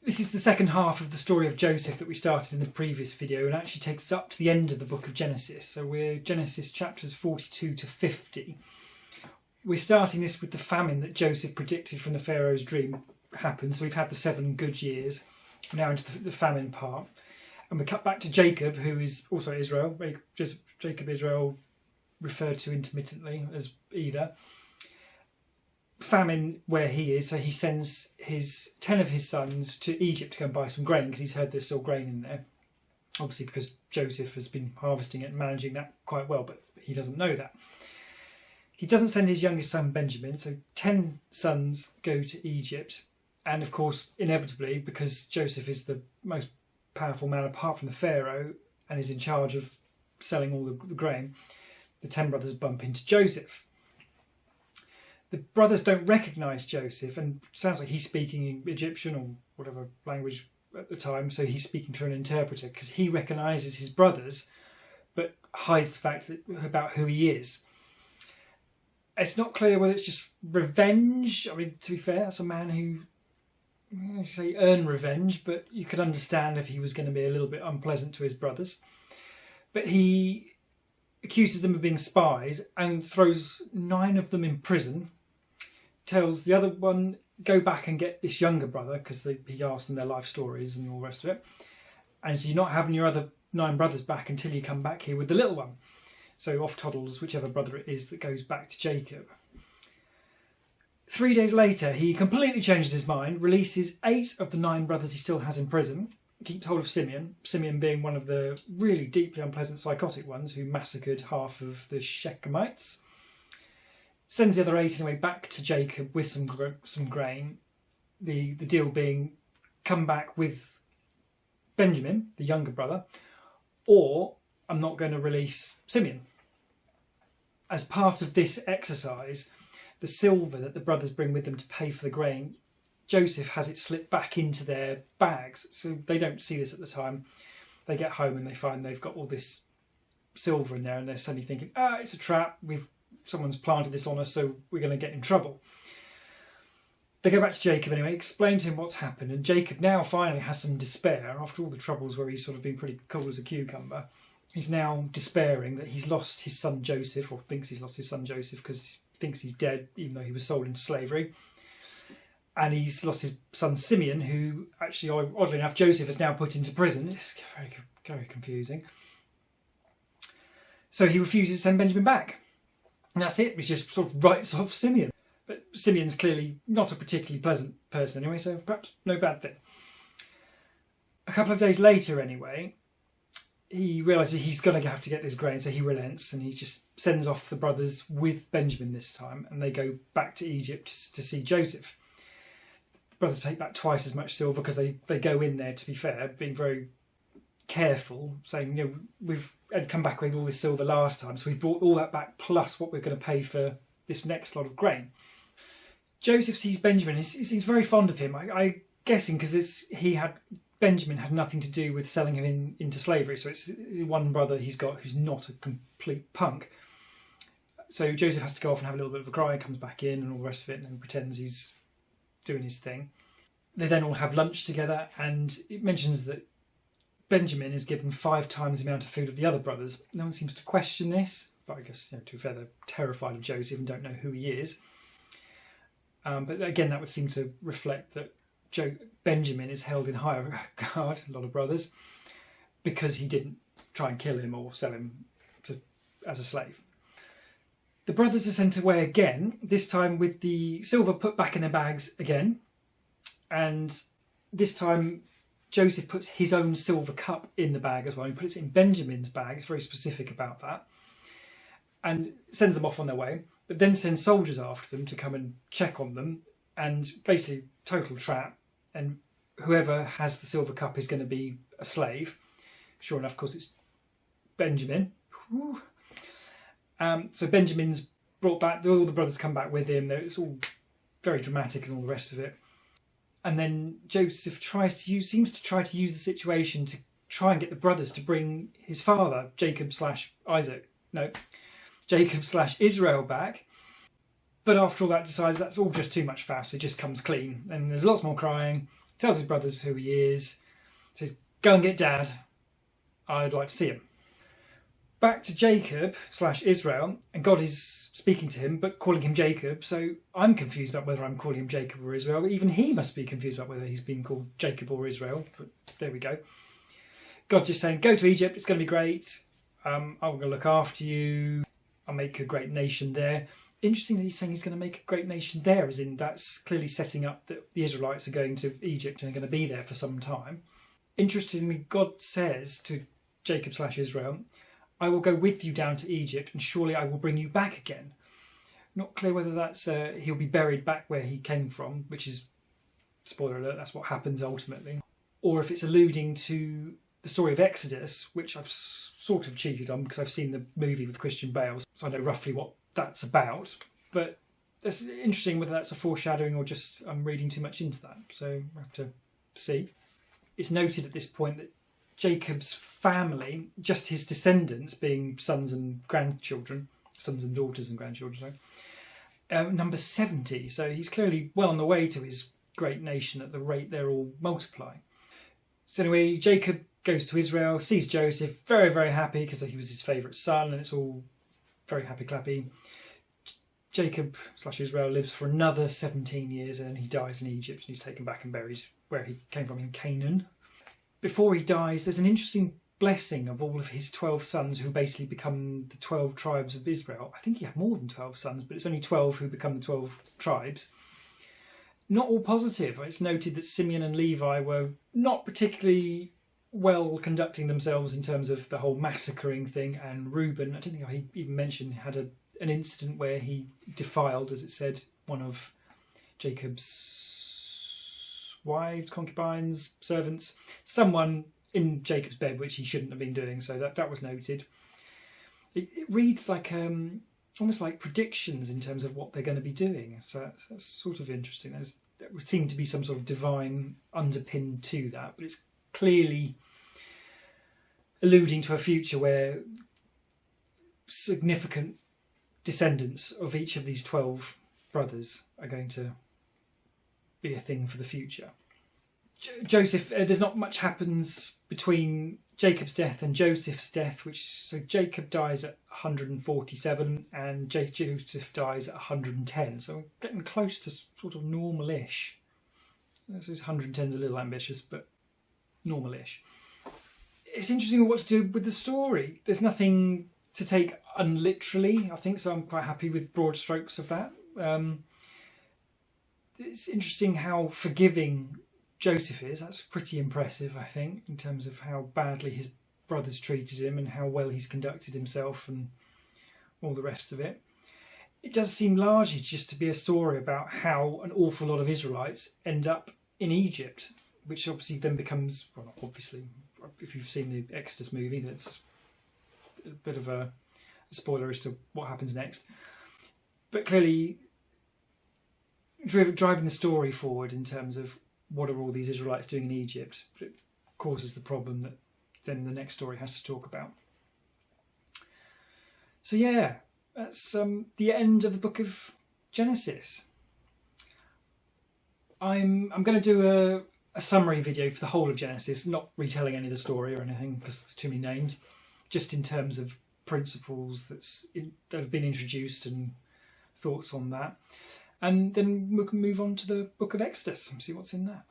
This is the second half of the story of Joseph that we started in the previous video, and actually takes us up to the end of the book of Genesis. So we're Genesis chapters 42 to 50. We're starting this with the famine that Joseph predicted from the Pharaoh's dream happened. So we've had the 7 good years, now into the famine part. And we cut back to Jacob, who is also Israel. Jacob, Israel, referred to intermittently as either. Famine where he is, so he sends 10 of his sons to Egypt to go and buy some grain, because he's heard there's still grain in there. Obviously because Joseph has been harvesting it and managing that quite well, but he doesn't know that. He doesn't send his youngest son Benjamin, so 10 sons go to Egypt. And of course, inevitably, because Joseph is the most powerful man apart from the Pharaoh and is in charge of selling all the grain, the 10 brothers bump into Joseph. The brothers don't recognise Joseph, and it sounds like he's speaking Egyptian or whatever language at the time, so he's speaking through an interpreter, because he recognises his brothers but hides the fact about who he is. It's not clear whether it's just revenge. I mean, to be fair, that's a man who, I say earn revenge, but you could understand if he was going to be a little bit unpleasant to his brothers. But he accuses them of being spies and throws 9 of them in prison. Tells the other one, go back and get this younger brother, because he asks them their life stories and all the rest of it. And so you're not having your other 9 brothers back until you come back here with the little one. So off toddles whichever brother it is that goes back to Jacob. 3 days later, he completely changes his mind, releases 8 of the 9 brothers he still has in prison, keeps hold of Simeon being one of the really deeply unpleasant psychotic ones who massacred half of the Shechemites. Sends the other 8 anyway back to Jacob with some grain. The deal being, come back with Benjamin, the younger brother, or I'm not going to release Simeon. As part of this exercise, the silver that the brothers bring with them to pay for the grain, Joseph has it slipped back into their bags, so they don't see this at the time. They get home and they find they've got all this silver in there, and they're suddenly thinking, it's a trap, someone's planted this on us, so we're going to get in trouble. They go back to Jacob anyway, explain to him what's happened, and Jacob now finally has some despair after all the troubles where he's sort of been pretty cool as a cucumber. He's now despairing that he's lost his son Joseph, or thinks he's lost his son Joseph, because he thinks he's dead even though he was sold into slavery. And he's lost his son Simeon, who actually, oddly enough, Joseph has now put into prison. It's very, very confusing. So he refuses to send Benjamin back. And that's it. He just sort of writes off Simeon. But Simeon's clearly not a particularly pleasant person anyway, so perhaps no bad thing. A couple of days later anyway, he realises he's going to have to get this grain, so he relents and he just sends off the brothers with Benjamin this time, and they go back to Egypt to see Joseph. The brothers take back twice as much silver because they go in there, to be fair, being very careful, saying, we've had come back with all this silver last time, so we brought all that back plus what we're going to pay for this next lot of grain. Joseph sees Benjamin. He's very fond of him. I'm guessing because Benjamin had nothing to do with selling him into slavery, so it's one brother he's got who's not a complete punk. So Joseph has to go off and have a little bit of a cry, comes back in and all the rest of it, and pretends he's doing his thing. They then all have lunch together, and it mentions that Benjamin is given 5 times the amount of food of the other brothers. No one seems to question this, but I guess, to be fair, they're terrified of Joseph and don't know who he is. But again, that would seem to reflect that Benjamin is held in higher regard, a lot of brothers, because he didn't try and kill him or sell him as a slave. The brothers are sent away again, this time with the silver put back in their bags again. And this time Joseph puts his own silver cup in the bag as well. He puts it in Benjamin's bag. It's very specific about that. And sends them off on their way, but then sends soldiers after them to come and check on them. And basically, total trap. And whoever has the silver cup is going to be a slave. Sure enough, of course, it's Benjamin. So Benjamin's brought back, all the brothers come back with him. It's all very dramatic and all the rest of it. And then Joseph seems to try to use the situation to try and get the brothers to bring his father, Jacob/Israel back. But after all that decides that's all just too much fuss. It just comes clean. And there's lots more crying. tells his brothers who he is, says, "Go and get Dad. I'd like to see him." Back to Jacob / Israel, and God is speaking to him, but calling him Jacob. So I'm confused about whether I'm calling him Jacob or Israel. Even he must be confused about whether he's being called Jacob or Israel. But there we go. God just saying, "Go to Egypt. It's going to be great. I'm going to look after you. I'll make a great nation there." Interesting that he's saying he's going to make a great nation there, as in that's clearly setting up that the Israelites are going to Egypt and are going to be there for some time. Interestingly, God says to Jacob / Israel, "I will go with you down to Egypt, and surely I will bring you back again." Not clear whether that's he'll be buried back where he came from, which is, spoiler alert, that's what happens ultimately, or if it's alluding to the story of Exodus, which I've sort of cheated on because I've seen the movie with Christian Bale, so I know roughly what that's about. But it's interesting whether that's a foreshadowing or just I'm reading too much into that, so we'll have to see. It's noted at this point that Jacob's family, just his descendants, being sons and grandchildren, sons and daughters and grandchildren, number 70. So he's clearly well on the way to his great nation at the rate they're all multiplying. So anyway, Jacob goes to Israel, sees Joseph, very, very happy because he was his favourite son, and it's all very happy clappy. Jacob / Israel lives for another 17 years and he dies in Egypt, and he's taken back and buried where he came from in Canaan. Before he dies, there's an interesting blessing of all of his 12 sons who basically become the 12 tribes of Israel. I think he had more than 12 sons, but it's only 12 who become the 12 tribes. Not all positive. It's noted that Simeon and Levi were not particularly well conducting themselves in terms of the whole massacring thing, and Reuben, I don't think I even mentioned, had an incident where he defiled, as it said, one of Jacob's wives, concubines, servants, someone in Jacob's bed, which he shouldn't have been doing, so that was noted. It reads like almost like predictions in terms of what they're going to be doing, so that's sort of interesting. There would seem to be some sort of divine underpin to that, but it's clearly alluding to a future where significant descendants of each of these 12 brothers are going to be a thing for the future. Joseph, there's not much happens between Jacob's death and Joseph's death, so Jacob dies at 147 and Joseph dies at 110, so we're getting close to sort of normal-ish. So 110 is a little ambitious, but normal-ish. It's interesting what to do with the story. There's nothing to take unliterally, I think, so I'm quite happy with broad strokes of that. It's interesting how forgiving Joseph is. That's pretty impressive, I think, in terms of how badly his brothers treated him and how well he's conducted himself and all the rest of it. It does seem largely just to be a story about how an awful lot of Israelites end up in Egypt, which obviously then becomes, well, not obviously, if you've seen the Exodus movie, that's a bit of a spoiler as to what happens next. But clearly driving the story forward in terms of what are all these Israelites doing in Egypt, but it causes the problem that then the next story has to talk about. So yeah, that's the end of the book of Genesis. I'm going to do a summary video for the whole of Genesis, not retelling any of the story or anything because there's too many names, just in terms of principles that have been introduced and thoughts on that. And then we can move on to the book of Exodus and see what's in that.